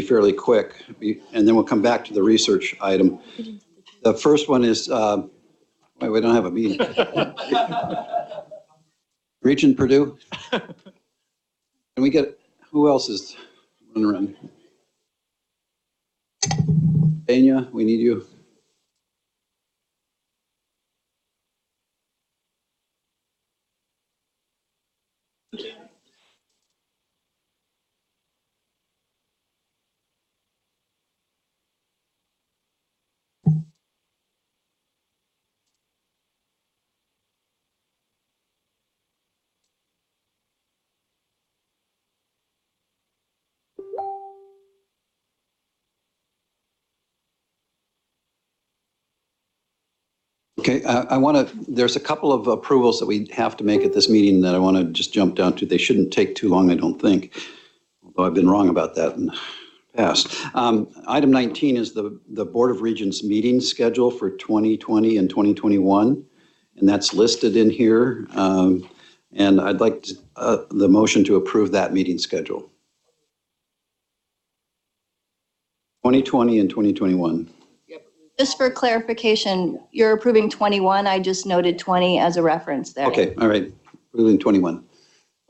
be fairly quick, and then we'll come back to the research item. The first one is, wait, we don't have a meeting. Regent Purdue? Can we get, who else is running around? Pena, we need you. Okay, I want to, there's a couple of approvals that we have to make at this meeting that I want to just jump down to. They shouldn't take too long, I don't think, although I've been wrong about that in the past. Item 19 is the Board of Regents meeting schedule for 2020 and 2021, and that's listed in here. And I'd like to, the motion to approve that meeting schedule. 2020 and 2021. Just for clarification, you're approving 21. I just noted 20 as a reference there. Okay, all right, approving 21.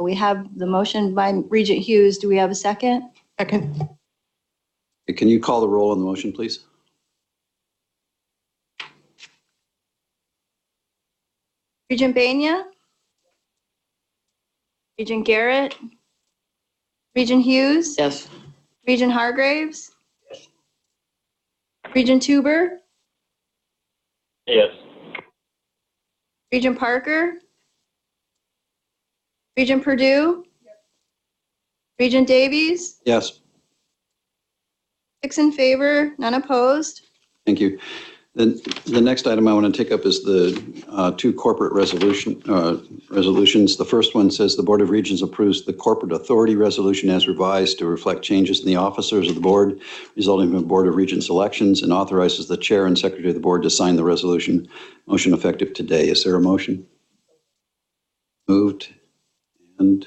We have the motion by Regent Hughes. Do we have a second? Second. Okay, can you call the roll on the motion, please? Regent Banya? Regent Garrett? Regent Hughes? Yes. Regent Hargraves? Regent Tuber? Yes. Regent Parker? Regent Purdue? Regent Davies? Yes. 6 in favor, none opposed. Thank you. Then the next item I want to take up is the two corporate resolutions. The first one says the Board of Regents approves the corporate authority resolution as revised to reflect changes in the officers of the board resulting from Board of Regents elections, and authorizes the chair and secretary of the board to sign the resolution. Motion effective today. Is there a motion? Moved and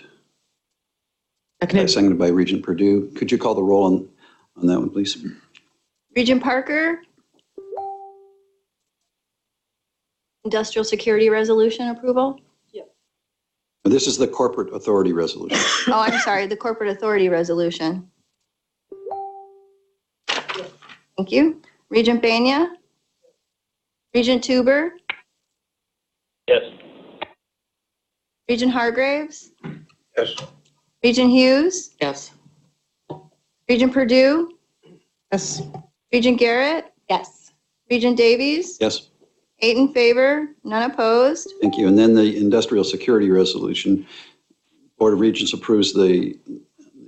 seconded by Regent Purdue. Could you call the roll on that one, please? Regent Parker? Industrial security resolution approval? This is the corporate authority resolution. Oh, I'm sorry, the corporate authority resolution. Thank you. Regent Banya? Regent Tuber? Yes. Regent Hargraves? Yes. Regent Hughes? Yes. Regent Purdue? Yes. Regent Garrett? Yes. Regent Davies? Yes. 8 in favor, none opposed. Thank you. And then the industrial security resolution. Board of Regents approves the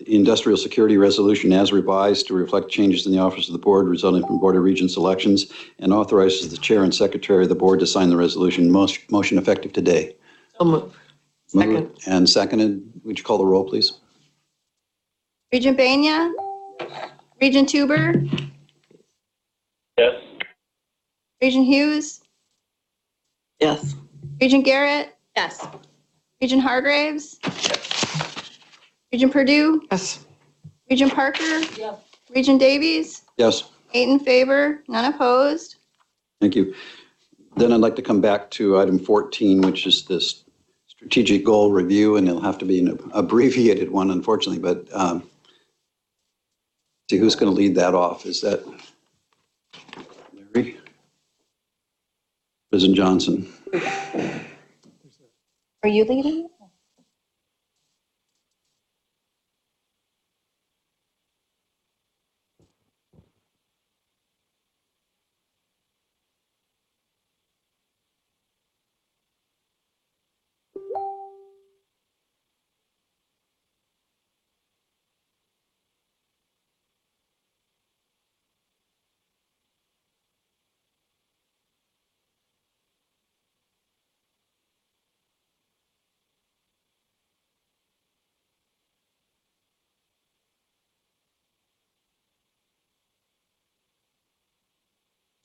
industrial security resolution as revised to reflect changes in the office of the board resulting from Board of Regents elections, and authorizes the chair and secretary of the board to sign the resolution. Motion effective today. So move. Second. Moved and seconded. Would you call the roll, please? Regent Banya? Regent Tuber? Yes. Regent Hughes? Yes. Regent Garrett? Yes. Regent Hargraves? Regent Purdue? Yes. Regent Parker? Regent Davies? Yes. 8 in favor, none opposed. Thank you. Then I'd like to come back to item 14, which is this strategic goal review, and it'll have to be an abbreviated one, unfortunately, but see who's going to lead that off. Is that Larry? President Johnson. Are you leading?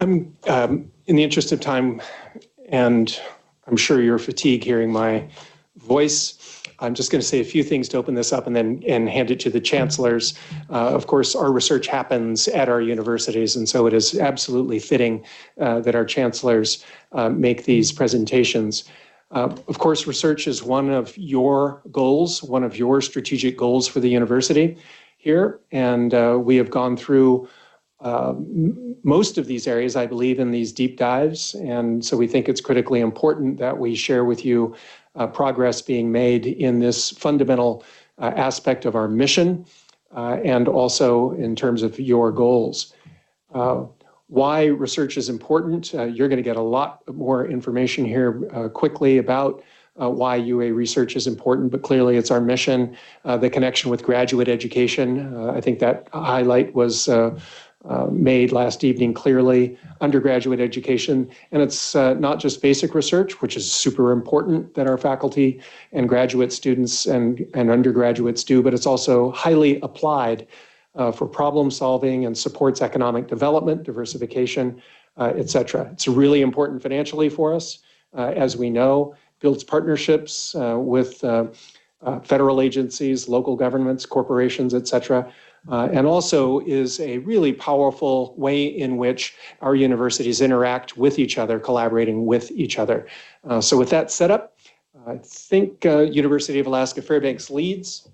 I'm in the interest of time, and I'm sure you're fatigued hearing my voice. I'm just going to say a few things to open this up and then hand it to the chancellors. Of course, our research happens at our universities, and so it is absolutely fitting that our chancellors make these presentations. Of course, research is one of your goals, one of your strategic goals for the university here, and we have gone through most of these areas, I believe, in these deep dives, and so we think it's critically important that we share with you progress being made in this fundamental aspect of our mission and also in terms of your goals. Why research is important, you're going to get a lot more information here quickly about why UA research is important, but clearly it's our mission. The connection with graduate education, I think that highlight was made last evening clearly. Undergraduate education, and it's not just basic research, which is super important that our faculty and graduate students and undergraduates do, but it's also highly applied for problem solving and supports economic development, diversification, et cetera. It's really important financially for us, as we know, builds partnerships with federal agencies, local governments, corporations, et cetera. And also is a really powerful way in which our universities interact with each other, collaborating with each other. So with that set up, I think University of Alaska Fairbanks leads.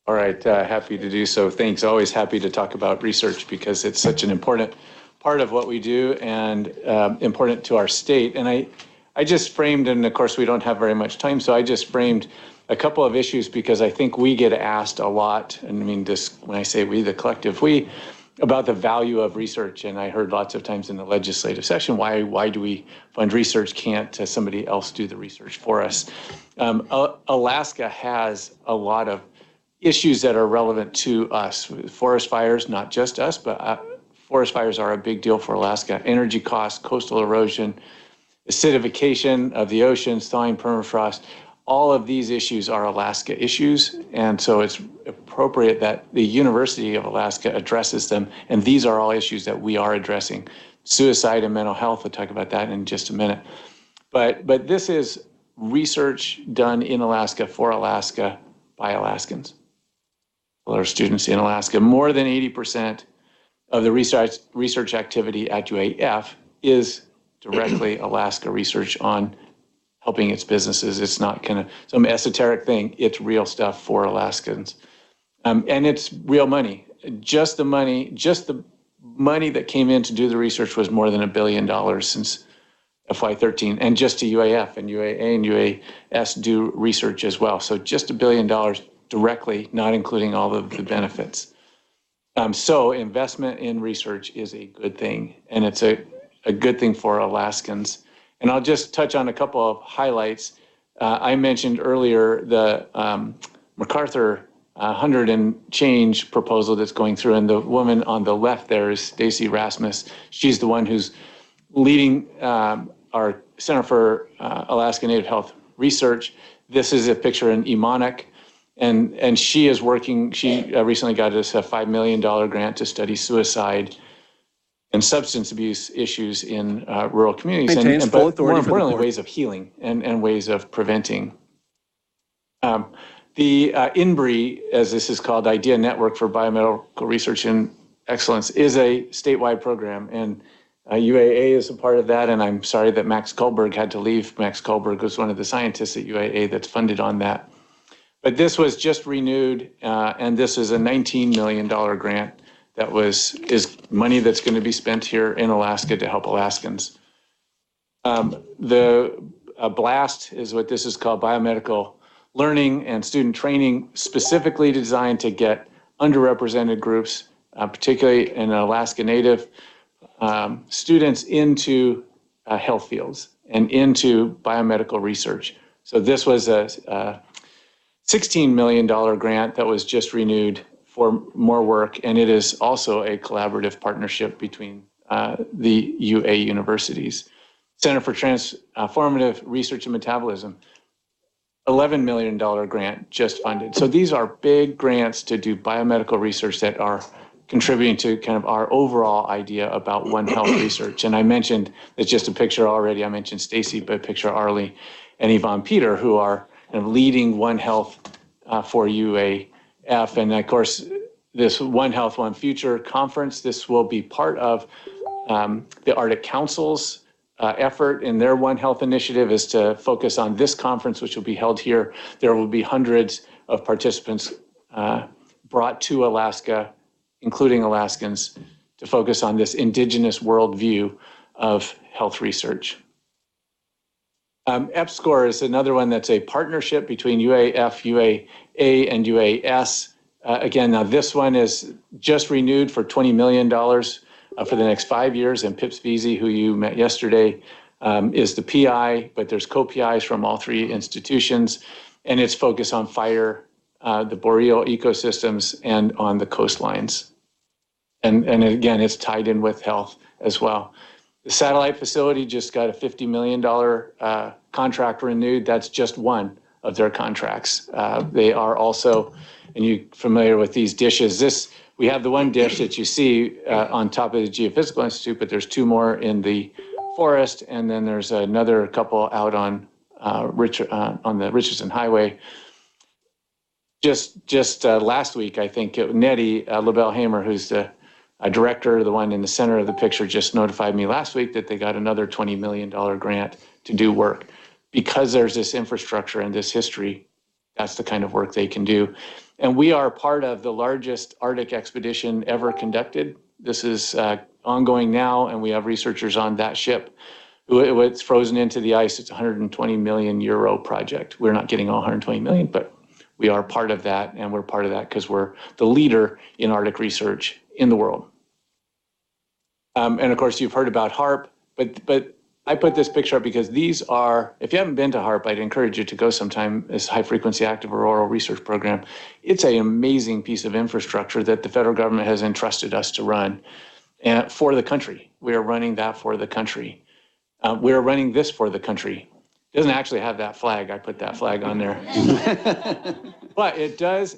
All right, happy to do so. Thanks. Always happy to talk about research because it's such an important part of what we do and important to our state. And I just framed, and of course we don't have very much time, so I just framed a couple of issues because I think we get asked a lot, and I mean this when I say we, the collective, we, about the value of research. And I heard lots of times in the legislative session, why do we fund research? Can't somebody else do the research for us? Alaska has a lot of issues that are relevant to us. Forest fires, not just us, but forest fires are a big deal for Alaska. Energy costs, coastal erosion, acidification of the oceans, thawing permafrost. All of these issues are Alaska issues, and so it's appropriate that the University of Alaska addresses them, and these are all issues that we are addressing. Suicide and mental health, I'll talk about that in just a minute. But this is research done in Alaska for Alaska by Alaskans. Our students in Alaska, more than 80% of the research activity at UAF is directly Alaska research on helping its businesses. It's not kind of some esoteric thing. It's real stuff for Alaskans. And it's real money. Just the money that came in to do the research was more than $1 billion since FY13, and just to UAF, and UAA and UAS do research as well. So just $1 billion directly, not including all of the benefits. So investment in research is a good thing, and it's a good thing for Alaskans. And I'll just touch on a couple of highlights. I mentioned earlier the MacArthur 100 and change proposal that's going through, and the woman on the left there is Stacy Rasmus. She's the one who's leading our Center for Alaska Native Health Research. This is a picture in Emonic, and she is working, she recently got us a $5 million grant to study suicide and substance abuse issues in rural communities, but more importantly, ways of healing and ways of preventing. The INBRE, as this is called, Idea Network for Biomedical Research and Excellence, is a statewide program, and UAA is a part of that, and I'm sorry that Max Kohlberg had to leave. Max Kohlberg was one of the scientists at UAA that's funded on that. But this was just renewed, and this is a $19 million grant that is money that's going to be spent here in Alaska to help Alaskans. The BLAST is what this is called, biomedical learning and student training, specifically designed to get underrepresented groups, particularly in Alaska Native students, into health fields and into biomedical research. So this was a $16 million grant that was just renewed for more work, and it is also a collaborative partnership between the UA universities. Center for Transformative Research and Metabolism, $11 million grant just funded. So these are big grants to do biomedical research that are contributing to kind of our overall idea about One Health research. And I mentioned, it's just a picture already, I mentioned Stacy, but picture Arlie and Yvonne Peter, who are kind of leading One Health for UAF. And of course, this One Health, One Future conference, this will be part of the Arctic Council's effort in their One Health initiative is to focus on this conference, which will be held here. There will be hundreds of participants brought to Alaska, including Alaskans, to focus on this indigenous worldview of health research. EPSCoR is another one that's a partnership between UAF, UAA, and UAS. Again, now this one is just renewed for $20 million for the next 5 years, and Pips Veazey, who you met yesterday, is the PI, but there's co-PIs from all three institutions, and it's focused on fire, the boreal ecosystems, and on the coastlines. And again, it's tied in with health as well. The satellite facility just got a $50 million contract renewed. That's just one of their contracts. They are also, and you're familiar with these dishes, we have the one dish that you see on top of the Geophysical Institute, but there's two more in the forest, and then there's another couple out on the Richardson Highway. Just last week, I think Nettie LaBelle-Hamer, who's the director, the one in the center of the picture, just notified me last week that they got another $20 million grant to do work. Because there's this infrastructure and this history, that's the kind of work they can do. And we are part of the largest Arctic expedition ever conducted. This is ongoing now, and we have researchers on that ship. It's frozen into the ice. It's a 120 million euro project. We're not getting all 120 million, but we are part of that, and we're part of that because we're the leader in Arctic research in the world. And of course, you've heard about HARP, but I put this picture up because these are, if you haven't been to HARP, I'd encourage you to go sometime. This high frequency active auroral research program. It's an amazing piece of infrastructure that the federal government has entrusted us to run for the country. We are running that for the country. We are running this for the country. It doesn't actually have that flag. I put that flag on there. But it does,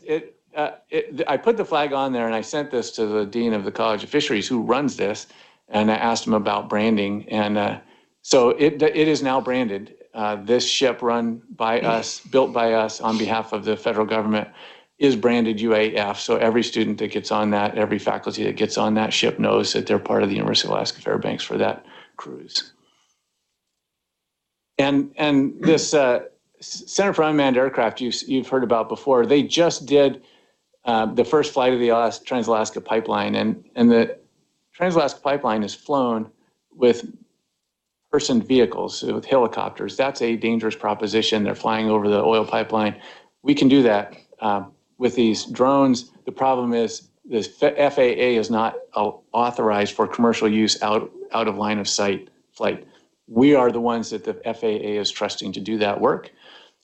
I put the flag on there and I sent this to the Dean of the College of Fisheries who runs this, and I asked him about branding. And so it is now branded. This ship run by us, built by us on behalf of the federal government, is branded UAF. So every student that gets on that, every faculty that gets on that ship knows that they're part of the University of Alaska Fairbanks for that cruise. And this Center for Unmanned Aircraft you've heard about before, they just did the first flight of the Trans-Alaska Pipeline. And the Trans-Alaska Pipeline is flown with person vehicles, with helicopters. That's a dangerous proposition. They're flying over the oil pipeline. We can do that with these drones. The problem is the FAA is not authorized for commercial use out of line of sight flight. We are the ones that the FAA is trusting to do that work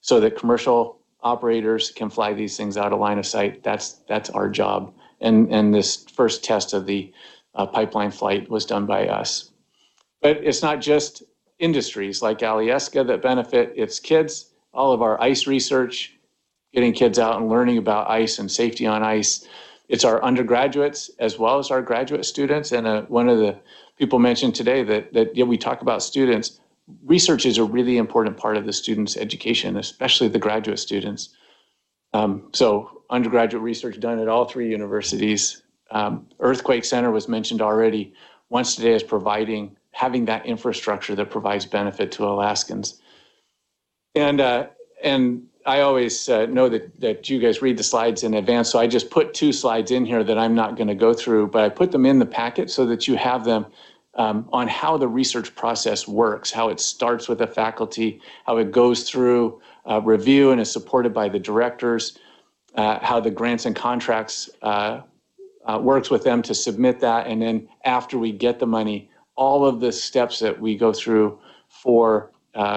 so that commercial operators can fly these things out of line of sight. That's our job. And this first test of the pipeline flight was done by us. But it's not just industries like Alyeska that benefit, it's kids, all of our ice research, getting kids out and learning about ice and safety on ice. It's our undergraduates as well as our graduate students. And one of the people mentioned today that we talk about students. Research is a really important part of the students' education, especially the graduate students. So undergraduate research done at all three universities. Earthquake Center was mentioned already. Once Today is having that infrastructure that provides benefit to Alaskans. And I always know that you guys read the slides in advance, so I just put 2 slides in here that I'm not going to go through, but I put them in the packet so that you have them on how the research process works, how it starts with a faculty, how it goes through review and is supported by the directors, how the grants and contracts works with them to submit that, and then after we get the money, all of the steps that we go through for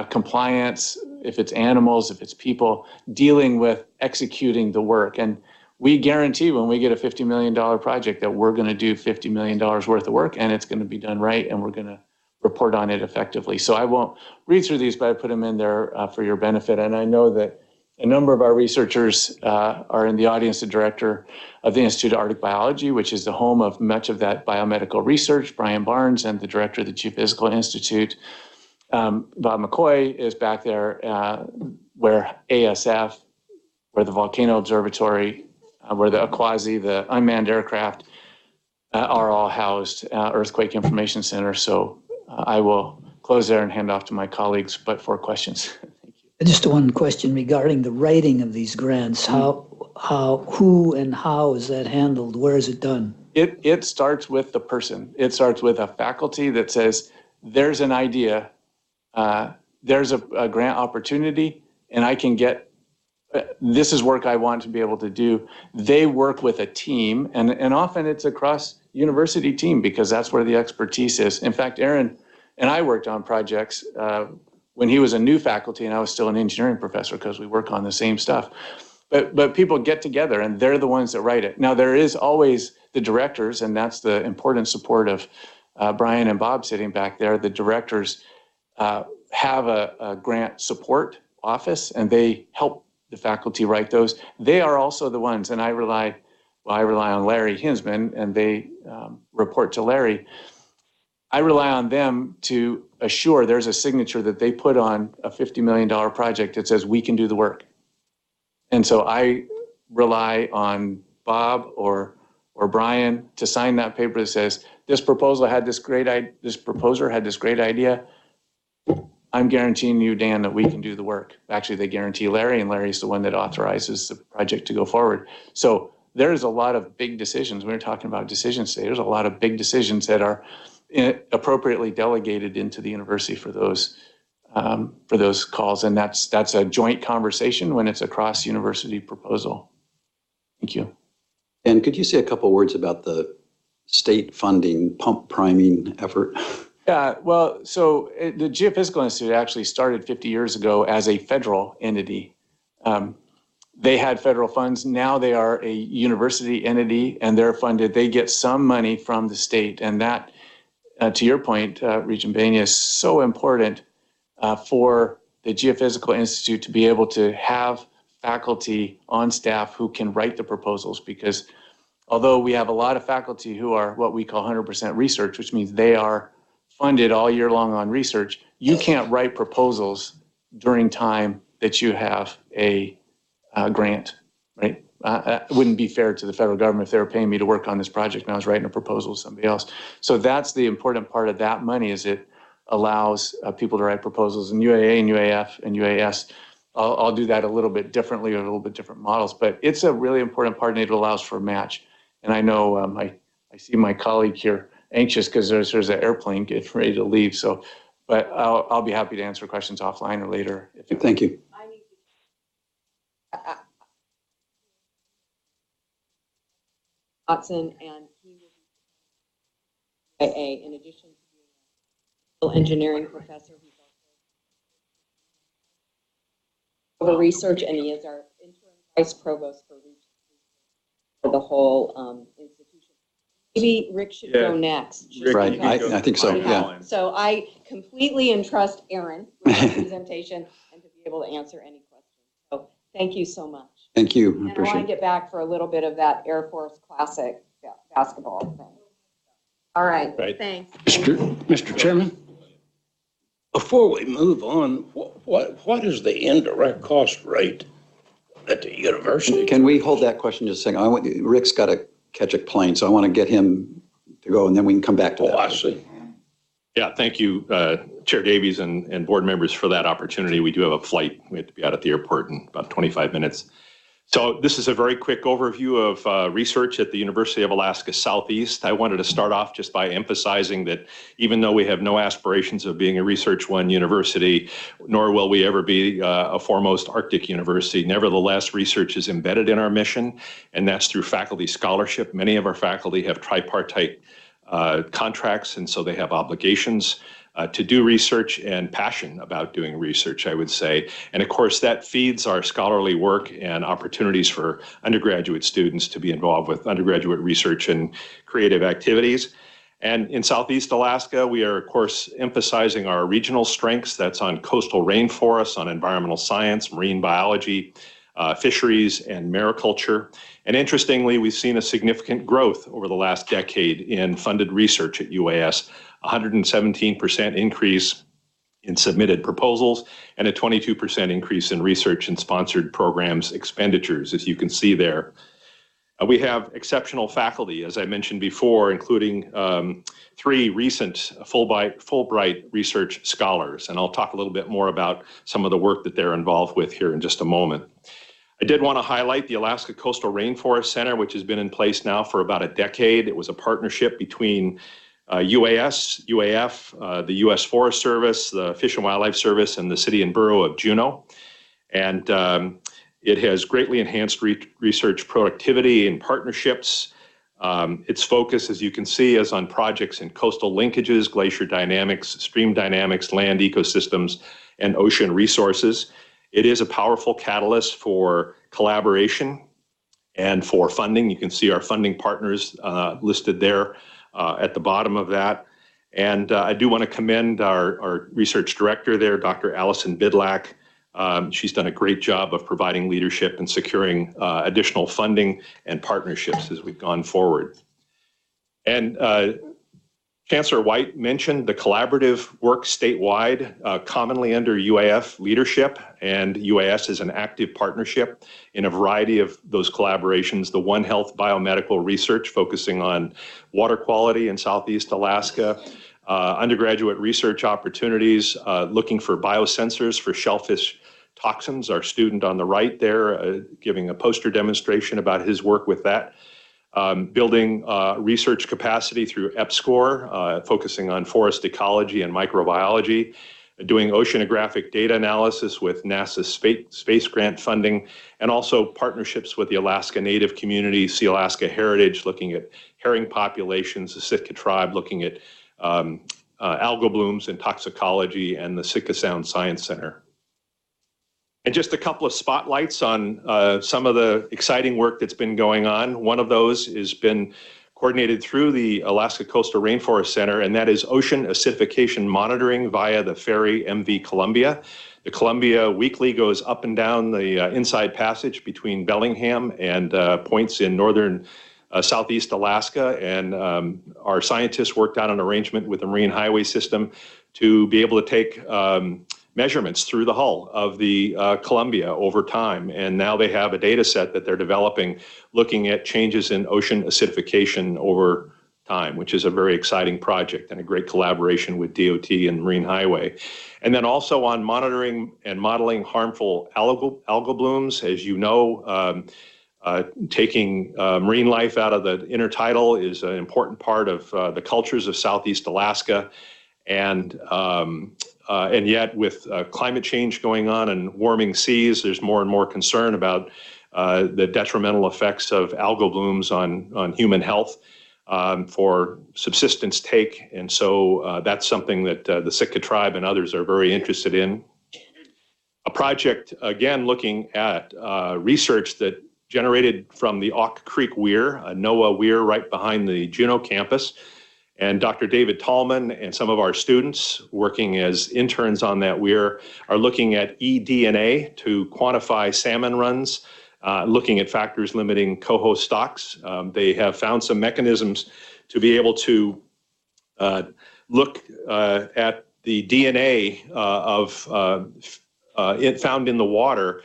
compliance, if it's animals, if it's people, dealing with executing the work. And we guarantee when we get a $50 million project that we're going to do $50 million worth of work, and it's going to be done right, and we're going to report on it effectively. So I won't read through these, but I put them in there for your benefit. And I know that a number of our researchers are in the audience, the director of the Institute of Arctic Biology, which is the home of much of that biomedical research, Brian Barnes, and the director of the Geophysical Institute. Bob McCoy is back there where ASF, where the Volcano Observatory, where the Aquasi, the unmanned aircraft are all housed, Earthquake Information Center. So I will close there and hand off to my colleagues, but for questions. Thank you. Just one question regarding the writing of these grants. Who and how is that handled? Where is it done? It starts with the person. It starts with a faculty that says, there's an idea, there's a grant opportunity, and I can get, this is work I want to be able to do. They work with a team, and often it's a cross-university team because that's where the expertise is. In fact, Aaron and I worked on projects when he was a new faculty and I was still an engineering professor because we work on the same stuff. But people get together and they're the ones that write it. Now, there is always the directors, and that's the important support of Brian and Bob sitting back there. The directors have a grant support office, and they help the faculty write those. They are also the ones, and I rely on Larry Hinsman, and they report to Larry. I rely on them to assure there's a signature that they put on a $50 million project that says we can do the work. And so I rely on Bob or Brian to sign that paper that says this proposer had this great idea. I'm guaranteeing you, Dan, that we can do the work. Actually, they guarantee Larry, and Larry's the one that authorizes the project to go forward. So there's a lot of big decisions. We were talking about decisions today. There's a lot of big decisions that are appropriately delegated into the university for those calls, and that's a joint conversation when it's a cross-university proposal. Thank you. And could you say a couple words about the state funding pump priming effort? Yeah, well, so the Geophysical Institute actually started 50 years ago as a federal entity. They had federal funds. Now they are a university entity, and they're funded. They get some money from the state, and that, to your point, Regent Bain, is so important for the Geophysical Institute to be able to have faculty on staff who can write the proposals, because although we have a lot of faculty who are what we call 100% research, which means they are funded all year long on research, you can't write proposals during time that you have a grant, right? It wouldn't be fair to the federal government if they were paying me to work on this project and I was writing a proposal to somebody else. So that's the important part of that money, is it allows people to write proposals. And UAA and UAF and UAS, I'll do that a little bit differently, or a little bit different models, but it's a really important part, and it allows for a match. And I know I see my colleague here anxious because there's an airplane getting ready to leave. So, but I'll be happy to answer questions offline or later. Thank you. Watson, and he will be in addition to being an engineering professor. He's also research, and he is our interim vice provost for the whole institution. Maybe Rick should go next. Right, I think so, yeah. So I completely entrust Aaron with the presentation and to be able to answer any questions. So thank you so much. Thank you, And I appreciate want to it. get back for a little bit of that Air Force Classic basketball thing. All right, thanks. Mr. Chairman, before we move on, what is the indirect cost rate at the university? Can we hold that question just a second? Rick's got to catch a plane, so I want to get him to go, and then we can come back to that. Oh, I see. Yeah, thank you, Chair Davies and board members, for that opportunity. We do have a flight. We have to be out at the airport in about 25 minutes. So this is a very quick overview of research at the University of Alaska Southeast. I wanted to start off just by emphasizing that even though we have no aspirations of being a Research One university, nor will we ever be a foremost Arctic university, nevertheless, research is embedded in our mission, and that's through faculty scholarship. Many of our faculty have tripartite contracts, and so they have obligations to do research and passion about doing research, I would say. And of course, that feeds our scholarly work and opportunities for undergraduate students to be involved with undergraduate research and creative activities. And in Southeast Alaska, we are, of course, emphasizing our regional strengths. That's on coastal rainforests, on environmental science, marine biology, fisheries, and mariculture. And interestingly, we've seen a significant growth over the last decade in funded research at UAS, 117% increase in submitted proposals, and a 22% increase in research and sponsored programs expenditures, as you can see there. We have exceptional faculty, as I mentioned before, including 3 recent Fulbright research scholars, and I'll talk a little bit more about some of the work that they're involved with here in just a moment. I did want to highlight the Alaska Coastal Rainforest Center, which has been in place now for about a decade. It was a partnership between UAS, UAF, the U.S. Forest Service, the Fish and Wildlife Service, and the City and Borough of Juneau. And it has greatly enhanced research productivity and partnerships. Its focus, as you can see, is on projects in coastal linkages, glacier dynamics, stream dynamics, land ecosystems, and ocean resources. It is a powerful catalyst for collaboration and for funding. You can see our funding partners listed there at the bottom of that. And I do want to commend our research director there, Dr. Allison Bidlack. She's done a great job of providing leadership and securing additional funding and partnerships as we've gone forward. And Chancellor White mentioned the collaborative work statewide, commonly under UAF leadership, and UAS is an active partnership in a variety of those collaborations. The One Health biomedical research focusing on water quality in Southeast Alaska, undergraduate research opportunities, looking for biosensors for shellfish toxins. Our student on the right there giving a poster demonstration about his work with that. Building research capacity through EPSCoR, focusing on forest ecology and microbiology, doing oceanographic data analysis with NASA's space grant funding, and also partnerships with the Alaska Native community, Sea Alaska Heritage, looking at herring populations, the Sitka tribe, looking at algal blooms and toxicology, and the Sitka Sound Science Center. And just a couple of spotlights on some of the exciting work that's been going on. One of those has been coordinated through the Alaska Coastal Rainforest Center, and that is ocean acidification monitoring via the ferry MV Columbia. The Columbia weekly goes up and down the inside passage between Bellingham and points in northern Southeast Alaska, and our scientists worked out an arrangement with the Marine Highway System to be able to take measurements through the hull of the Columbia over time. And now they have a data set that they're developing looking at changes in ocean acidification over time, which is a very exciting project and a great collaboration with DOT and Marine Highway. And then also on monitoring and modeling harmful algal blooms. As you know, taking marine life out of the intertidal is an important part of the cultures of Southeast Alaska. And yet with climate change going on and warming seas, there's more and more concern about the detrimental effects of algal blooms on human health for subsistence take. And so that's something that the Sitka tribe and others are very interested in. A project, again, looking at research that generated from the Auk Creek Weir, a NOAA weir right behind the Juneau campus. And Dr. David Tallman and some of our students working as interns on that weir are looking at eDNA to quantify salmon runs, looking at factors limiting coho stocks. They have found some mechanisms to be able to look at the DNA found in the water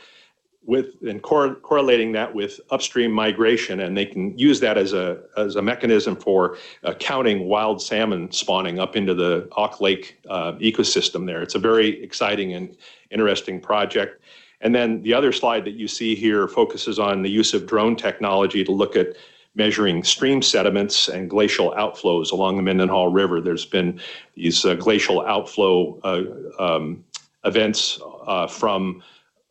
and correlating that with upstream migration, and they can use that as a mechanism for counting wild salmon spawning up into the Auk Lake ecosystem there. It's a very exciting and interesting project. And then the other slide that you see here focuses on the use of drone technology to look at measuring stream sediments and glacial outflows along the Mendenhall River. There's been these glacial outflow events from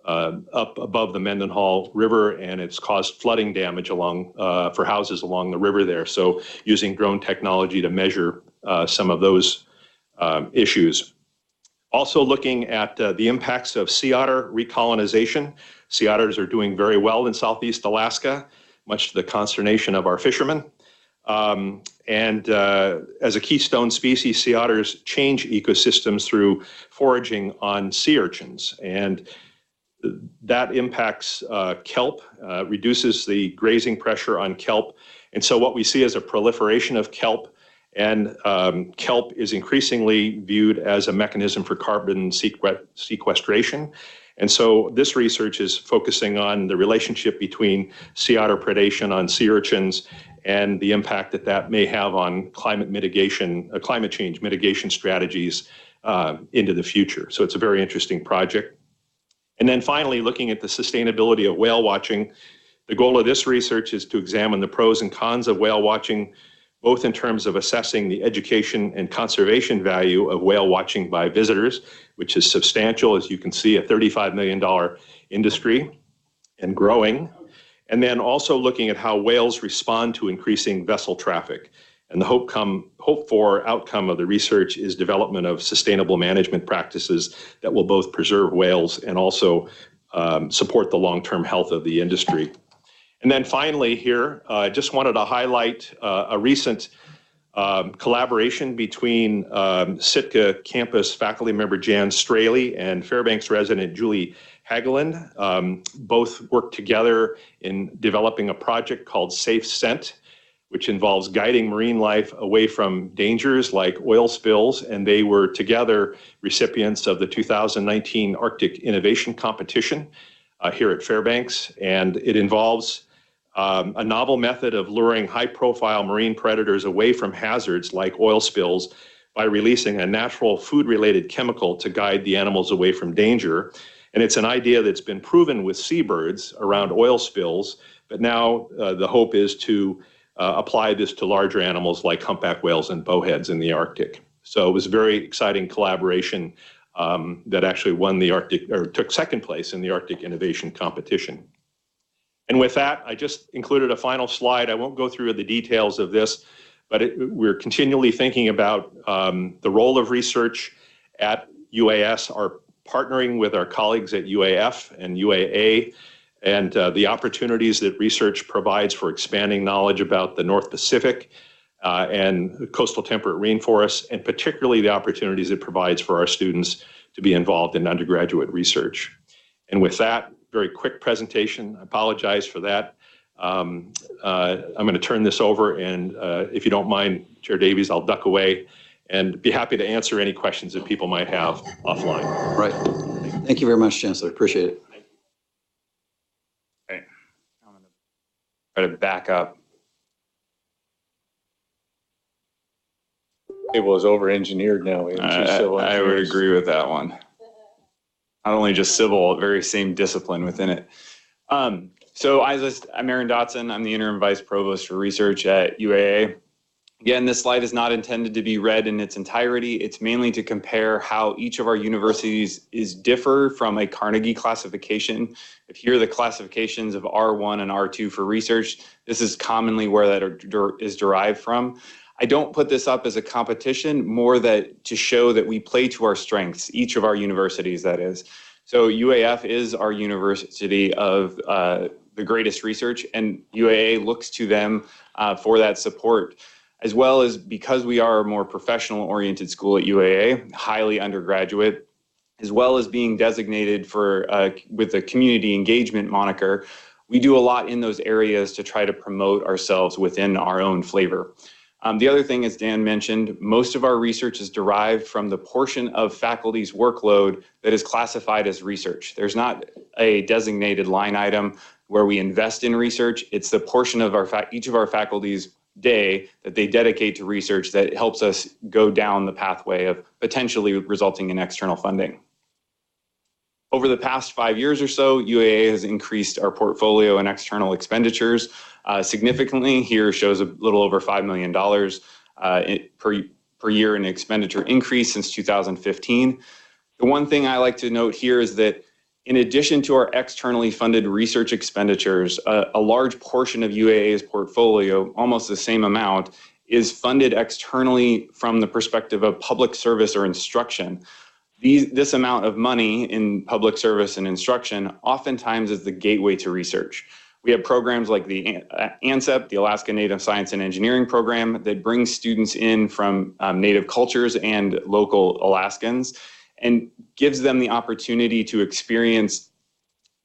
up above the Mendenhall River, and it's caused flooding damage along for houses along the river there. So using drone technology to measure some of those issues. Also looking at the impacts of sea otter recolonization. Sea otters are doing very well in Southeast Alaska, much to the consternation of our fishermen. As a keystone species, sea otters change ecosystems through foraging on sea urchins. And that impacts kelp, reduces the grazing pressure on kelp. And so what we see is a proliferation of kelp, and kelp is increasingly viewed as a mechanism for carbon sequestration. And so this research is focusing on the relationship between sea otter predation on sea urchins and the impact that that may have on climate mitigation, climate change mitigation strategies into the future. So it's a very interesting project. And then finally, looking at the sustainability of whale watching, the goal of this research is to examine the pros and cons of whale watching, both in terms of assessing the education and conservation value of whale watching by visitors, which is substantial, as you can see, a $35 million industry and growing. And then also looking at how whales respond to increasing vessel traffic. And the hope for outcome of the research is development of sustainable management practices that will both preserve whales and also support the long-term health of the industry. And then finally here, I just wanted to highlight a recent collaboration between Sitka campus faculty member Jan Straley and Fairbanks resident Julie Hagelin. Both worked together in developing a project called Safe Scent, which involves guiding marine life away from dangers like oil spills. And they were together recipients of the 2019 Arctic Innovation Competition here at Fairbanks. And it involves a novel method of luring high-profile marine predators away from hazards like oil spills by releasing a natural food-related chemical to guide the animals away from danger. And it's an idea that's been proven with seabirds around oil spills, but now the hope is to apply this to larger animals like humpback whales and bowheads in the Arctic. So it was a very exciting collaboration that actually won the Arctic, or took second place in the Arctic Innovation Competition. And with that, I just included a final slide. I won't go through the details of this, but we're continually thinking about the role of research at UAS, our partnering with our colleagues at UAF and UAA, and the opportunities that research provides for expanding knowledge about the North Pacific and coastal temperate rainforests, and particularly the opportunities it provides for our students to be involved in undergraduate research. And with that, very quick presentation. I apologize for that. I'm going to turn this over, and if you don't mind, Chair Davies, I'll duck away and be happy to answer any questions that people might have offline. Right. Thank you very much, Chancellor. Appreciate it. Okay. I'm going to try to back up. Table is over-engineered now. I would agree with that one. Not only just civil, very same discipline within it. I'm Aaron Dotson. I'm the Interim Vice Provost for Research at UAA. Again, this slide is not intended to be read in its entirety. It's mainly to compare how each of our universities differ from a Carnegie classification. If here are the classifications of R1 and R2 for research, this is commonly where that is derived from. I don't put this up as a competition, more that to show that we play to our strengths, each of our universities, that is. So UAF is our university of the greatest research, and UAA looks to them for that support, as well as because we are a more professional-oriented school at UAA, highly undergraduate, as well as being designated for with the community engagement moniker. We do a lot in those areas to try to promote ourselves within our own flavor. The other thing, as Dan mentioned, most of our research is derived from the portion of faculty's workload that is classified as research. There's not a designated line item where we invest in research. It's the portion of each of our faculty's day that they dedicate to research that helps us go down the pathway of potentially resulting in external funding. Over the past 5 years or so, UAA has increased our portfolio and external expenditures significantly. Here shows a little over $5 million per year in expenditure increase since 2015. The one thing I like to note here is that in addition to our externally funded research expenditures, a large portion of UAA's portfolio, almost the same amount, is funded externally from the perspective of public service or instruction. This amount of money in public service and instruction oftentimes is the gateway to research. We have programs like the ANSEP, the Alaska Native Science and Engineering Program, that brings students in from Native cultures and local Alaskans and gives them the opportunity to experience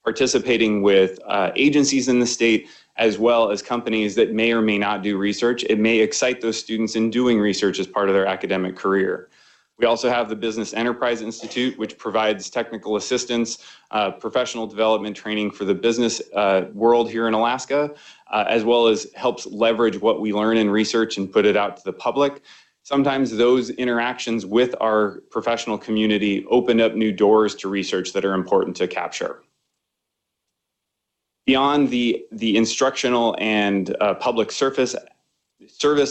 participating with agencies in the state, as well as companies that may or may not do research. It may excite those students in doing research as part of their academic career. We also have the Business Enterprise Institute, which provides technical assistance, professional development training for the business world here in Alaska, as well as helps leverage what we learn in research and put it out to the public. Sometimes those interactions with our professional community open up new doors to research that are important to capture. Beyond the instructional and public service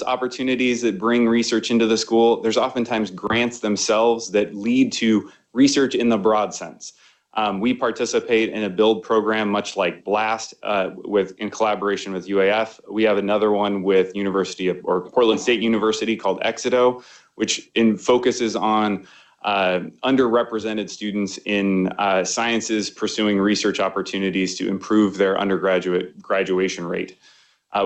opportunities that bring research into the school, there's oftentimes grants themselves that lead to research in the broad sense. We participate in a build program much like BLAST in collaboration with UAF. We have another one with Portland State University called Exito, which focuses on underrepresented students in sciences pursuing research opportunities to improve their undergraduate graduation rate.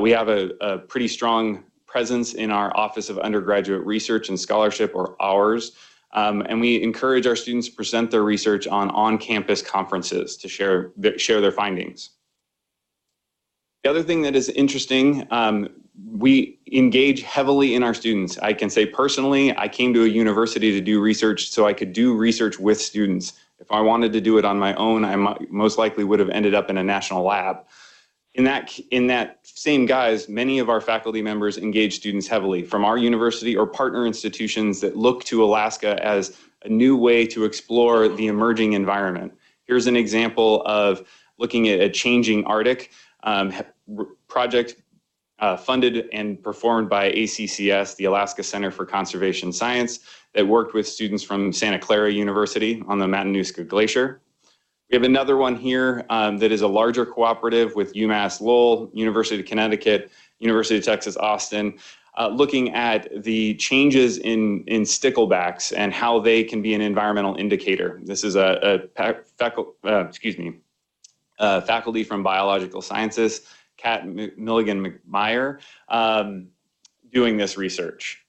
We have a pretty strong presence in our Office of Undergraduate Research and Scholarship, or OURS, and we encourage our students to present their research on-campus conferences to share their findings. The other thing that is interesting, we engage heavily in our students. I can say personally, I came to a university to do research so I could do research with students. If I wanted to do it on my own, I most likely would have ended up in a national lab. In that same guise, many of our faculty members engage students heavily from our university or partner institutions that look to Alaska as a new way to explore the emerging environment. Here's an example of looking at a changing Arctic project funded and performed by ACCS, the Alaska Center for Conservation Science, that worked with students from Santa Clara University on the Matanuska Glacier. We have another one here that is a larger cooperative with UMass Lowell, University of Connecticut, University of Texas, Austin, looking at the changes in sticklebacks and how they can be an environmental indicator. This is faculty from Biological Sciences, Kat Milligan-McMeyer, doing this research.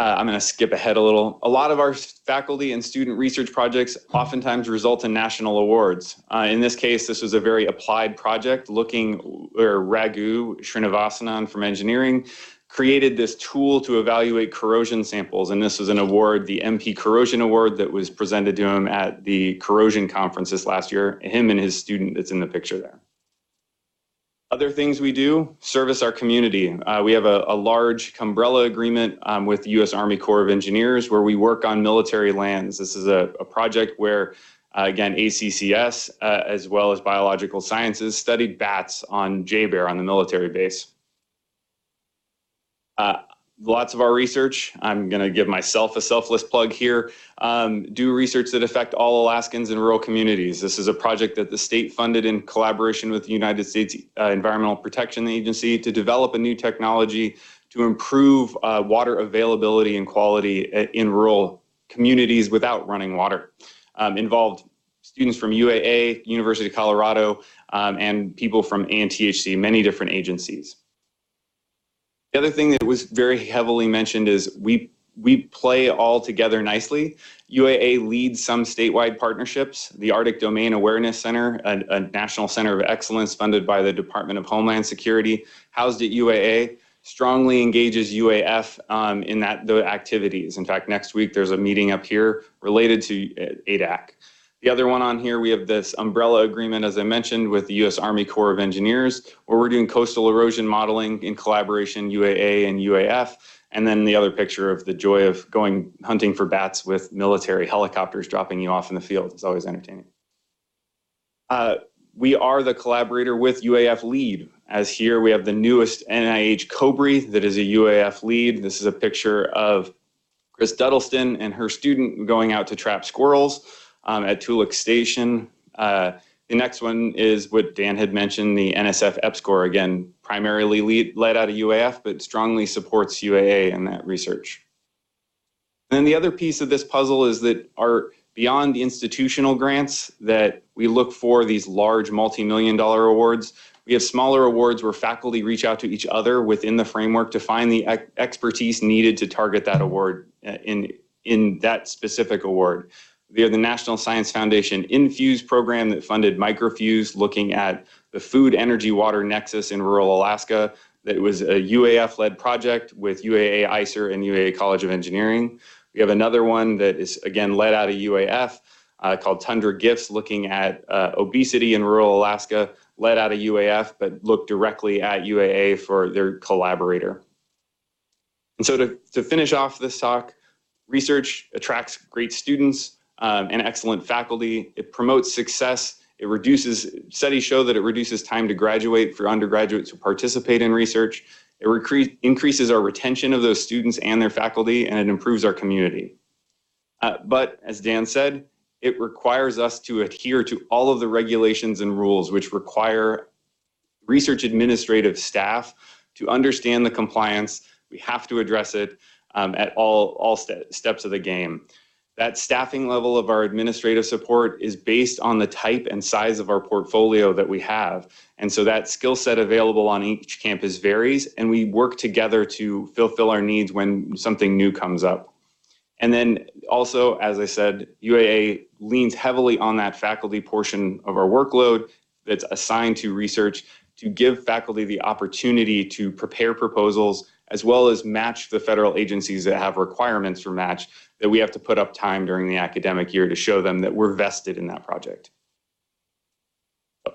I'm going to skip ahead a little. A lot of our faculty and student research projects oftentimes result in national awards. In this case, this was a very applied project Raghu Srinivasanan from engineering created this tool to evaluate corrosion samples. And this was an award, the MP Corrosion Award, that was presented to him at the corrosion conference this last year, him and his student that's in the picture there. Other things we do, service our community. We have a large umbrella agreement with the U.S. Army Corps of Engineers where we work on military lands. This is a project where, again, ACCS, as well as Biological Sciences, studied bats on JBER on the military base. Lots of our research, I'm going to give myself a selfless plug here, do research that affect all Alaskans in rural communities. This is a project that the state funded in collaboration with the United States Environmental Protection Agency to develop a new technology to improve water availability and quality in rural communities without running water. Involved students from UAA, University of Colorado, and people from ANTHC, many different agencies. The other thing that was very heavily mentioned is we play all together nicely. UAA leads some statewide partnerships. The Arctic Domain Awareness Center, a national center of excellence funded by the Department of Homeland Security, housed at UAA, strongly engages UAF in the activities. In fact, next week there's a meeting up here related to ADAC. The other one on here, we have this umbrella agreement, as I mentioned, with the U.S. Army Corps of Engineers, where we're doing coastal erosion modeling in collaboration, UAA and UAF. And then the other picture of the joy of going hunting for bats with military helicopters dropping you off in the field. It's always entertaining. We are the collaborator with UAF LEAD. As here, we have the newest NIH COBRI that is a UAF LEAD. This is a picture of Chris Duddleston and her student going out to trap squirrels at Tuluk Station. The next one is what Dan had mentioned, the NSF EPSCoR, again, primarily led out of UAF, but strongly supports UAA in that research. And then the other piece of this puzzle is that beyond the institutional grants that we look for, these large multi-million-dollar awards, We have smaller awards where faculty reach out to each other within the framework to find the expertise needed to target that award in that specific award. We have the National Science Foundation Infuse program that funded Microfuse, looking at the food, energy, water nexus in rural Alaska. That was a UAF-led project with UAA ICER and UAA College of Engineering. We have another one that is, again, led out of UAF called Tundra Gifts, looking at obesity in rural Alaska, led out of UAF, but looked directly at UAA for their collaborator. And so to finish off this talk, research attracts great students and excellent faculty. It promotes success. It reduces, studies show that it reduces time to graduate for undergraduates who participate in research. It increases our retention of those students and their faculty, and it improves our community. But as Dan said, it requires us to adhere to all of the regulations and rules which require research administrative staff to understand the compliance. We have to address it at all steps of the game. That staffing level of our administrative support is based on the type and size of our portfolio that we have. And so that skill set available on each campus varies, and we work together to fulfill our needs when something new comes up. And then also, as I said, UAA leans heavily on that faculty portion of our workload that's assigned to research to give faculty the opportunity to prepare proposals, as well as match the federal agencies that have requirements for match, that we have to put up time during the academic year to show them that we're vested in that project. So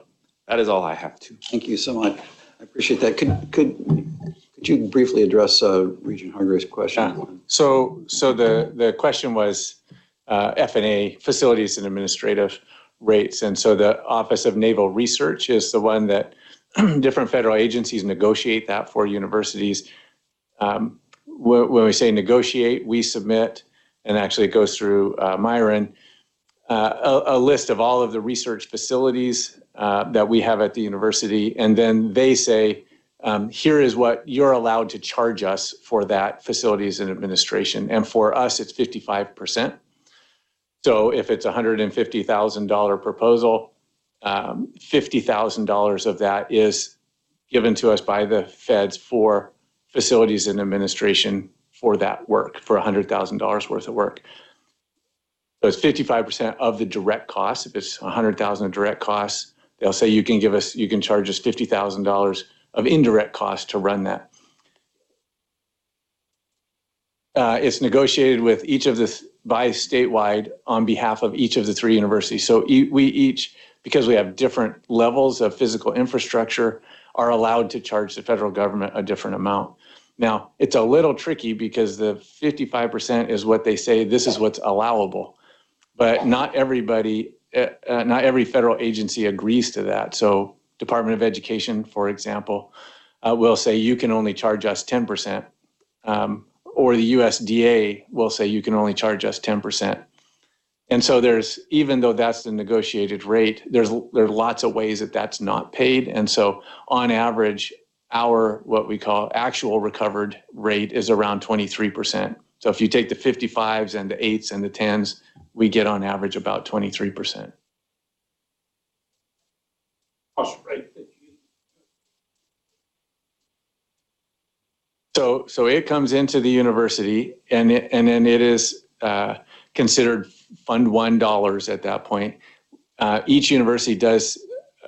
that is all I have to. Thank you so much. I appreciate that. Could you briefly address Regent Hargrave's question? So the question was F&A, facilities and administrative rates. And so the Office of Naval Research is the one that different federal agencies negotiate that for universities. When we say negotiate, we submit, and actually it goes through Myron, a list of all of the research facilities that we have at the university. And then they say, here is what you're allowed to charge us for that facilities and administration. And for us, it's 55%. So if it's a $150,000 proposal, $50,000 of that is given to us by the feds for facilities and administration for that work, for $100,000 worth of work. So it's 55% of the direct costs. If it's $100,000 of direct costs, they'll say you can charge us $50,000 of indirect costs to run that. It's negotiated with each of the, by statewide on behalf of each of the three universities. So we each, because we have different levels of physical infrastructure, are allowed to charge the federal government a different amount. Now, it's a little tricky because the 55% is what they say, this is what's allowable. But not everybody, not every federal agency agrees to that. So Department of Education, for example, will say you can only charge us 10%. Or the USDA will say you can only charge us 10%. And so there's, even though that's the negotiated rate, there's lots of ways that that's not paid. And so on average, our, what we call actual recovered rate is around 23%. So if you take the 55s and the 8s and the 10s, we get on average about 23%. Cost rate. So it comes into the university, and then it is considered Fund 1 dollars at that point. Each university does,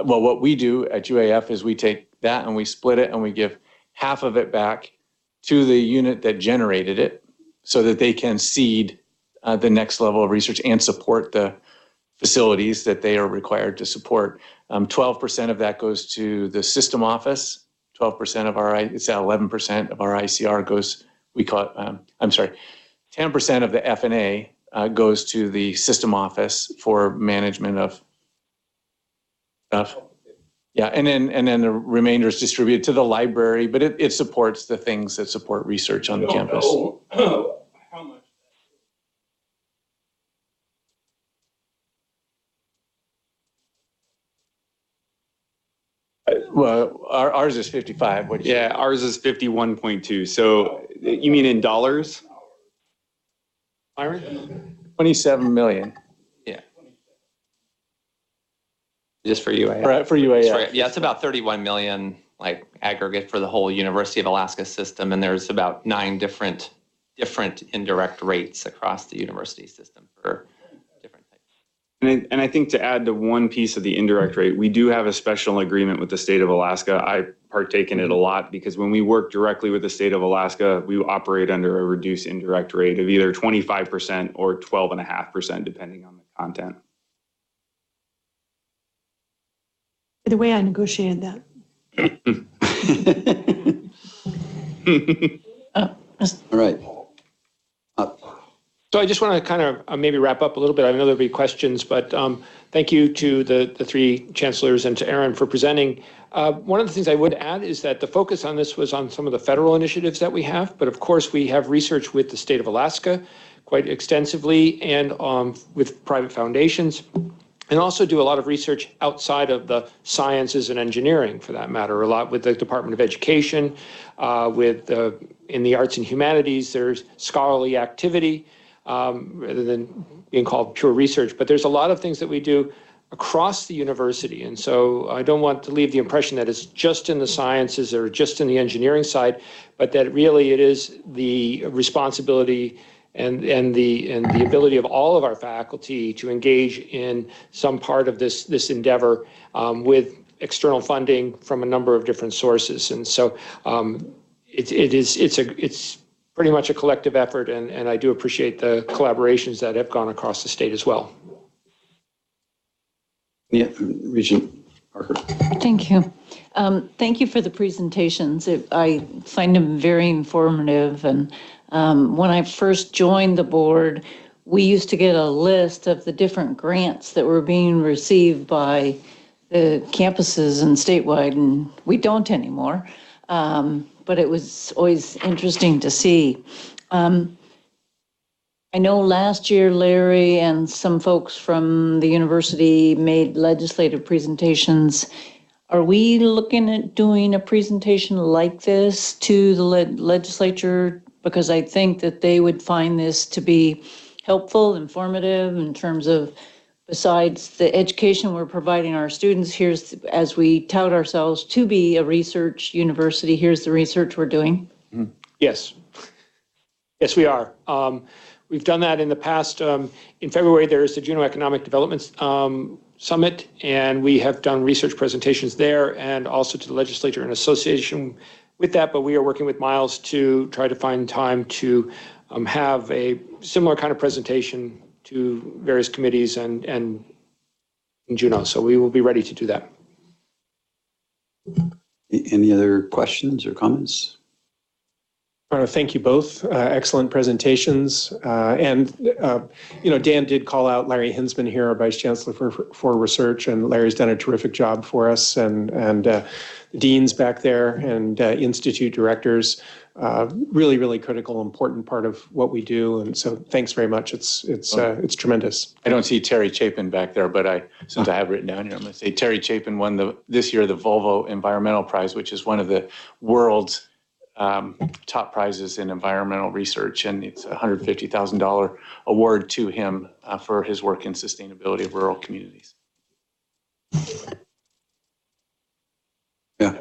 well, what we do at UAF is we take that and we split it and we give half of it back to the unit that generated it so that they can seed the next level of research and support the facilities that they are required to support. 12% of that goes to the system office. 12% of our, it's at 11% of our ICR goes, we call it, I'm sorry, 10% of the F&A goes to the system office for management of stuff. Yeah, and then the remainder is distributed to the library, but it supports the things that support research on the campus. How much? Well, ours is 55. What do you Yeah, ours is 51.2. So you mean in dollars? Myron? 27 million. Yeah. Just for UAS. For UAS. Yeah, it's about 31 million, like aggregate for the whole University of Alaska system. And there's about 9 different indirect rates across the university system for different types. And I think to add to one piece of the indirect rate, we do have a special agreement with the state of Alaska. I partake in it a lot because when we work directly with the state of Alaska, we operate under a reduced indirect rate of either 25% or 12.5%, depending on the content. The way I negotiated that. All right. So I just want to kind of maybe wrap up a little bit. I know there'll be questions, but thank you to the 3 chancellors and to Aaron for presenting. One of the things I would add is that the focus on this was on some of the federal initiatives that we have, but of course we have research with the state of Alaska quite extensively and with private foundations, and also do a lot of research outside of the sciences and engineering, for that matter, a lot with the Department of Education, in the arts and humanities, there's scholarly activity, rather than being called pure research. But there's a lot of things that we do across the university. And so I don't want to leave the impression that it's just in the sciences or just in the engineering side, but that really it is the responsibility and the ability of all of our faculty to engage in some part of this endeavor with external funding from a number of different sources. And so it's pretty much a collective effort, and I do appreciate the collaborations that have gone across the state as well. Yeah, Regent Parker. Thank you. Thank you for the presentations. I find them very informative. And when I first joined the board, we used to get a list of the different grants that were being received by the campuses and statewide, and we don't anymore. But it was always interesting to see. I know last year Larry and some folks from the university made legislative presentations. Are we looking at doing a presentation like this to the legislature? Because I think that they would find this to be helpful, informative in terms of, besides the education we're providing our students, here's, as we tout ourselves to be a research university, here's the research we're doing. Yes. Yes, we are. We've done that in the past. In February, there is the Juneau Economic Development Summit, and we have done research presentations there and also to the legislature in association with that. But we are working with Miles to try to find time to have a similar kind of presentation to various committees and in Juneau. So we will be ready to do that. Any other questions or comments? I want to thank you both. Excellent presentations. Dan did call out Larry Hinsman here, our Vice Chancellor for Research, and Larry's done a terrific job for us, and the deans back there and institute directors. Really, really critical, important part of what we do. And so thanks very much. It's tremendous. I don't see Terry Chapin back there, but since I have written down here, I'm going to say Terry Chapin won this year the Volvo Environmental Prize, which is one of the world's top prizes in environmental research, and it's a $150,000 award to him for his work in sustainability of rural communities. Yeah.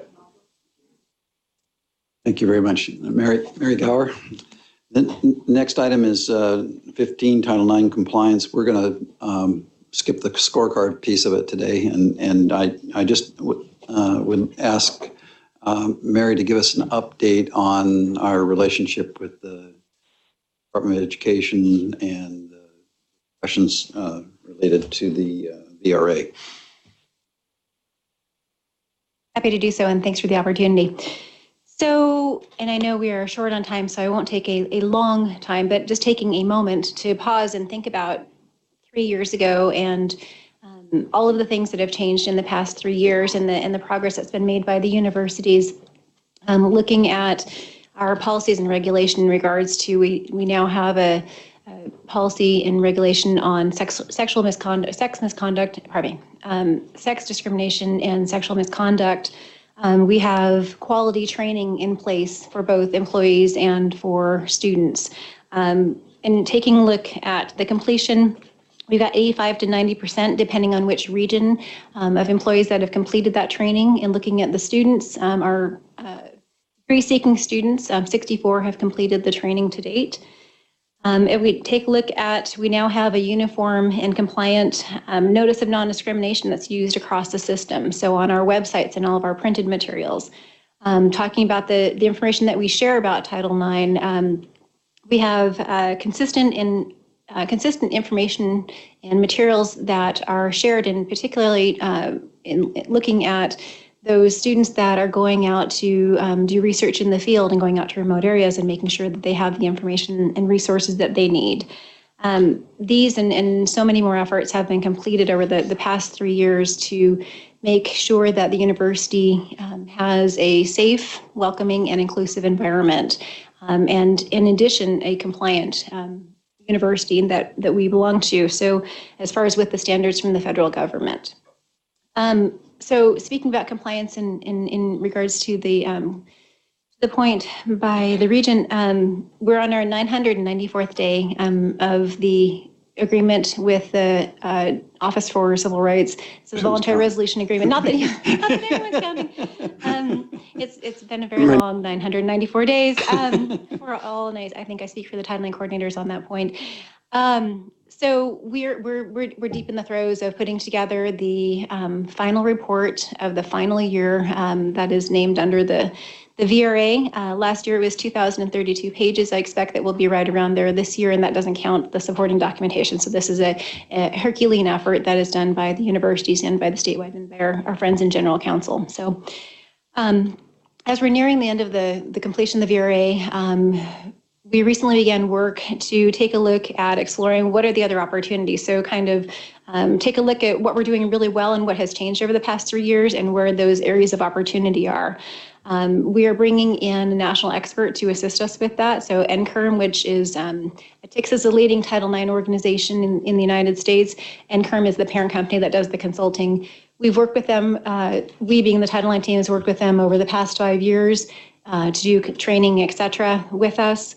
Thank you very much, Mary Gower. The next item is 15 Title IX compliance. We're going to skip the scorecard piece of it today, and I just would ask Mary to give us an update on our relationship with the Department of Education and questions related to the BRA. Happy to do so, and thanks for the opportunity. So, and I know we are short on time, so I won't take a long time, but just taking a moment to pause and think about 3 years ago and all of the things that have changed in the past 3 years and the progress that's been made by the universities. Looking at our policies and regulation in regards to, we now have a policy and regulation on sex discrimination and sexual misconduct. We have quality training in place for both employees and for students. And taking a look at the completion We've got 85 to 90%, depending on which region, of employees that have completed that training. And looking at the students, our degree-seeking students, 64 have completed the training to date. If we take a look at, we now have a uniform and compliant notice of non-discrimination that's used across the system. So on our websites and all of our printed materials, talking about the information that we share about Title IX, we have consistent information and materials that are shared, and particularly in looking at those students that are going out to do research in the field and going out to remote areas and making sure that they have the information and resources that they need. These and so many more efforts have been completed over the past 3 years to make sure that the university has a safe, welcoming, and inclusive environment. And in addition, a compliant university that we belong to. So as far as with the standards from the federal government. So speaking about compliance in regards to the point by the region, we're on our 994th day of the agreement with the Office for Civil Rights. It's a voluntary resolution agreement. Not that anyone's counting. It's been a very long 994 days for all, and I think I speak for the Title IX coordinators on that point. So we're deep in the throes of putting together the final report of the final year that is named under the VRA. Last year it was 2,032 pages. I expect that we'll be right around there this year, and that doesn't count the supporting documentation. So this is a Herculean effort that is done by the universities and by the statewide and by our friends in general counsel. So as we're nearing the end of the completion of the VRA, we recently began work to take a look at exploring what are the other opportunities. So kind of take a look at what we're doing really well and what has changed over the past 3 years and where those areas of opportunity are. We are bringing in a national expert to assist us with that. So NCURM, which is, TICS is a leading Title IX organization in the United States. NCURM is the parent company that does the consulting. We've worked with them, we being the Title IX team has worked with them over the past 5 years to do training, et cetera, with us.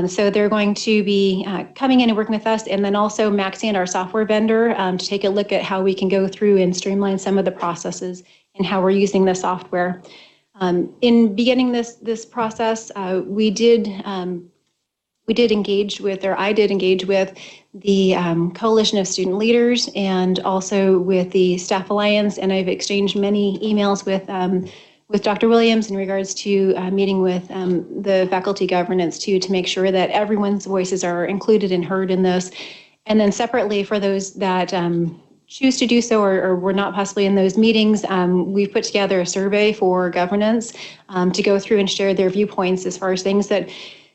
So they're going to be coming in and working with us, and then also Maxi, our software vendor, to take a look at how we can go through and streamline some of the processes and how we're using the software. In beginning this process, we did engage with, or I did engage with, the Coalition of Student Leaders and also with the Staff Alliance, and I've exchanged many emails with Dr. Williams in regards to meeting with the faculty governance to make sure that everyone's voices are included and heard in this. And then separately, for those that choose to do so or were not possibly in those meetings, we've put together a survey for governance to go through and share their viewpoints as far as things that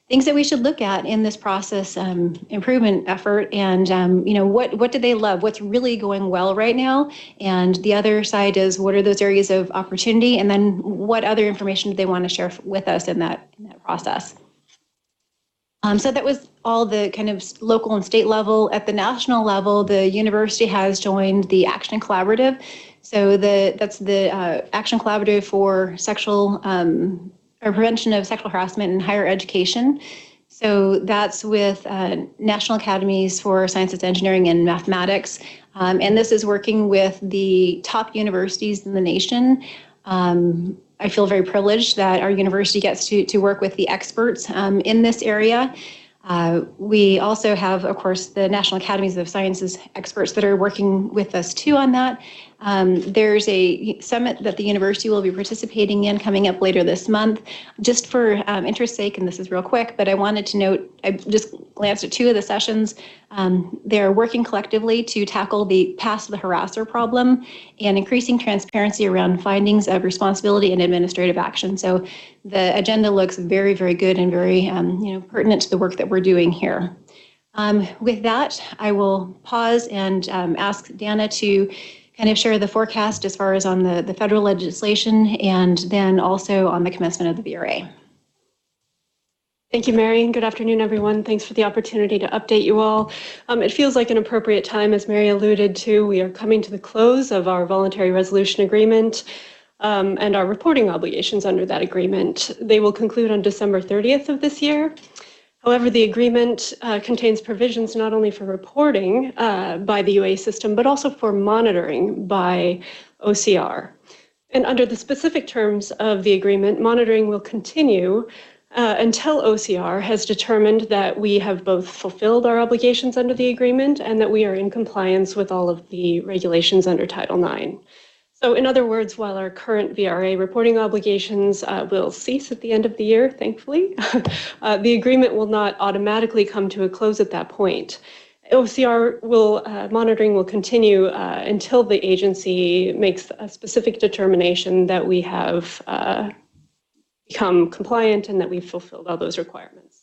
we should look at in this process improvement effort, and what do they love, what's really going well right now, and the other side is what are those areas of opportunity, and then what other information do they want to share with us in that process. So that was all the kind of local and state level. At the national level, the university has joined the Action Collaborative. So that's the Action Collaborative for sexual or prevention of sexual harassment in higher education. So that's with National Academies for Sciences, Engineering, and Mathematics. And this is working with the top universities in the nation. I feel very privileged that our university gets to work with the experts in this area. We also have, of course, the National Academies of Sciences experts that are working with us too on that. There's a summit that the university will be participating in coming up later this month. Just for interest's sake, and this is real quick, but I wanted to note, I just glanced at 2 of the sessions. They're working collectively to tackle the Pass the Harasser problem and increasing transparency around findings of responsibility and administrative action. So the agenda looks very, very good and very pertinent to the work that we're doing here. With that, I will pause and ask Dana to kind of share the forecast as far as on the federal legislation and then also on the commencement of the VRA. Thank you, Mary, and good afternoon, everyone. Thanks for the opportunity to update you all. It feels like an appropriate time, as Mary alluded to. We are coming to the close of our voluntary resolution agreement and our reporting obligations under that agreement. They will conclude on December 30th of this year. However, the agreement contains provisions not only for reporting by the UA system, but also for monitoring by OCR. And under the specific terms of the agreement, monitoring will continue until OCR has determined that we have both fulfilled our obligations under the agreement and that we are in compliance with all of the regulations under Title IX. So in other words, while our current VRA reporting obligations will cease at the end of the year, thankfully, the agreement will not automatically come to a close at that point. OCR monitoring will continue until the agency makes a specific determination that we have become compliant and that we've fulfilled all those requirements.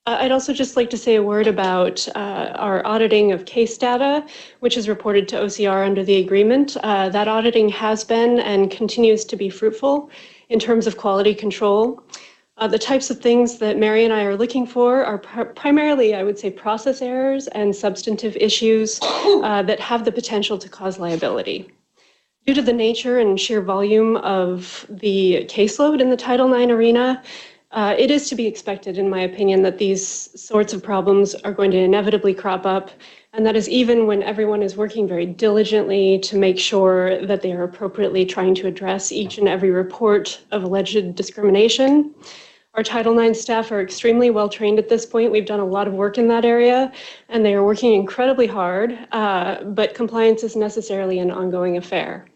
I'd also just like to say a word about our auditing of case data, which is reported to OCR under the agreement. That auditing has been and continues to be fruitful in terms of quality control. The types of things that Mary and I are looking for are primarily, I would say, process errors and substantive issues that have the potential to cause liability. Due to the nature and sheer volume of the caseload in the Title IX arena, it is to be expected, in my opinion, that these sorts of problems are going to inevitably crop up, and that is even when everyone is working very diligently to make sure that they are appropriately trying to address each and every report of alleged discrimination. Our Title IX staff are extremely well trained at this point. We've done a lot of work in that area, and they are working incredibly hard, but compliance is necessarily an ongoing affair.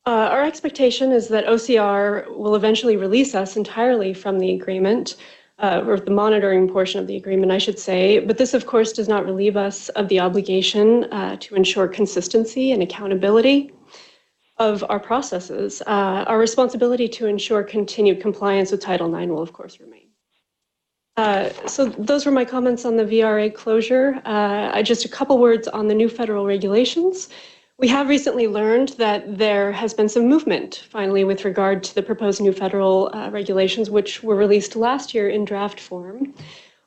Our expectation is that OCR will eventually release us entirely from the agreement, or the monitoring portion of the agreement, I should say. But this, of course, does not relieve us of the obligation to ensure consistency and accountability of our processes. Our responsibility to ensure continued compliance with Title IX will, of course, remain. So those were my comments on the VRA closure. Just a couple words on the new federal regulations. We have recently learned that there has been some movement, finally, with regard to the proposed new federal regulations, which were released last year in draft form.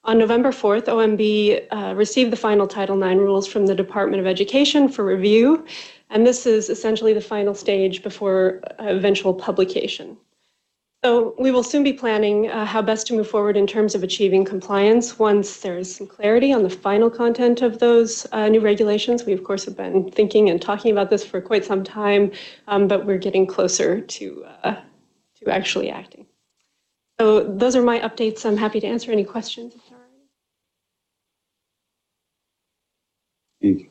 On November 4th, OMB received the final Title IX rules from the Department of Education for review, and this is essentially the final stage before eventual publication. So we will soon be planning how best to move forward in terms of achieving compliance once there is some clarity on the final content of those new regulations. We, of course, have been thinking and talking about this for quite some time, but we're getting closer to actually acting. So those are my updates. I'm happy to answer any questions if there are any.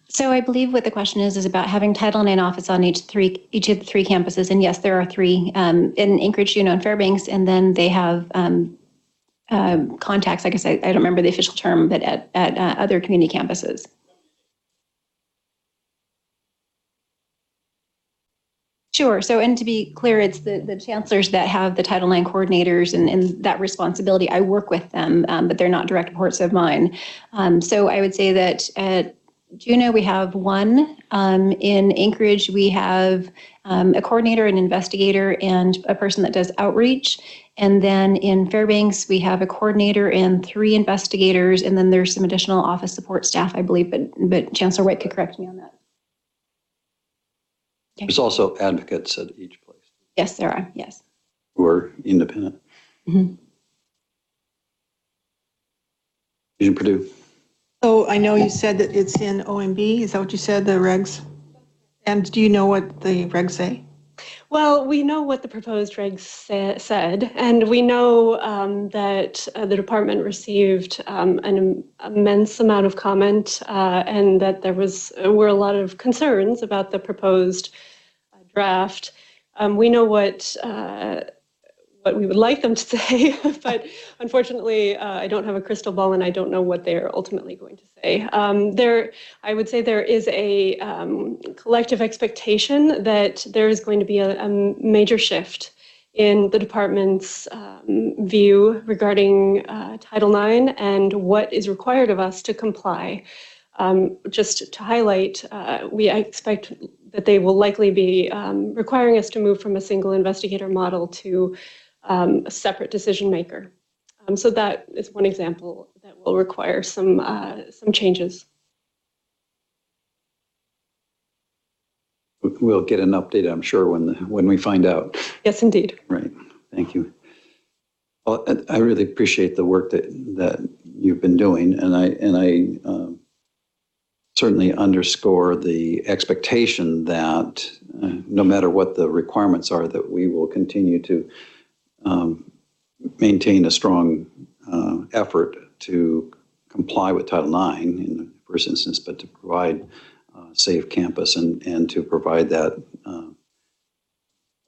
So I believe what the question is about having Title IX office on each of the three campuses. And yes, there are three in Anchorage, Juneau, and Fairbanks. And then they have contacts, I guess I don't remember the official term, but at other community campuses. Sure. So, and to be clear, it's the chancellors that have the Title IX coordinators and that responsibility. I work with them, but they're not direct reports of mine. So I would say that at Juneau, we have one. In Anchorage, we have a coordinator, an investigator, and a person that does outreach. And then in Fairbanks, we have a coordinator and 3 investigators, and then there's some additional office support staff, I believe, but Chancellor White could correct me on that. Okay. There's also advocates at each place. Yes, there are, yes. Who are independent. Mm-hmm. Agent Purdue. So I know you said that it's in OMB. Is that what you said, the regs? And do you know what the regs say? Well, we know what the proposed regs said, and we know that the department received an immense amount of comment, and that there were a lot of concerns about the proposed draft. We know what we would like them to say, but unfortunately, I don't have a crystal ball and I don't know what they're ultimately going to say. I would say there is a collective expectation that there is going to be a major shift in the department's view regarding Title IX and what is required of us to comply. Just to highlight, I expect that they will likely be requiring us to move from a single investigator model to a separate decision maker. So that is one example that will require some changes. we'll get an update, I'm sure, when we find out. Yes, indeed. Right. Thank you. Well, I really appreciate the work that you've been doing, and I certainly underscore the expectation that no matter what the requirements are, that we will continue to maintain a strong effort to comply with Title IX in the first instance, but to provide a safe campus and to provide that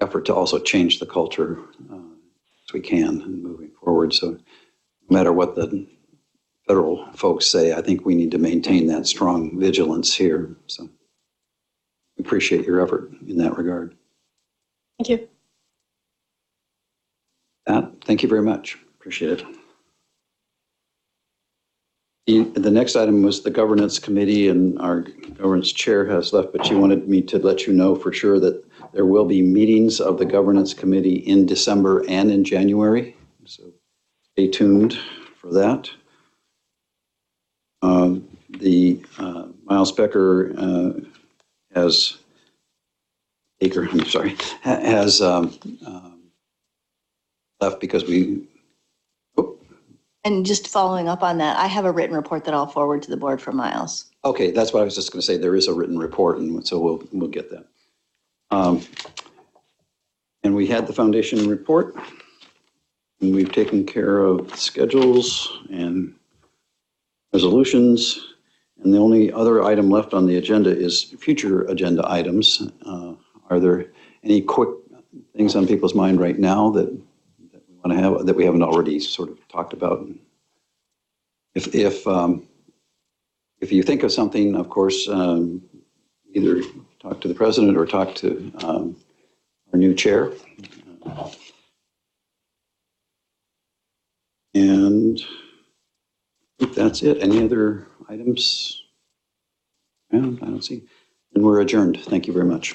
effort to also change the culture as we can and moving forward. So no matter what the federal folks say, I think we need to maintain that strong vigilance here. So appreciate your effort in that regard. Thank you. Thank you very much. Appreciate it. The next item was the governance committee, and our governance chair has left, but she wanted me to let you know for sure that there will be meetings of the governance committee in December and in January. So stay tuned for that. Miles Becker has left because we. And just following up on that, I have a written report that I'll forward to the board from Miles. Okay, that's what I was just going to say. There is a written report, and so we'll get that. And we had the foundation report, and we've taken care of schedules and resolutions. And the only other item left on the agenda is future agenda items. Are there any quick things on people's mind right now that we want to have that we haven't already sort of talked about? If you think of something, of course, either talk to the president or talk to our new chair. And I think that's it. Any other items? I don't see. And we're adjourned. Thank you very much.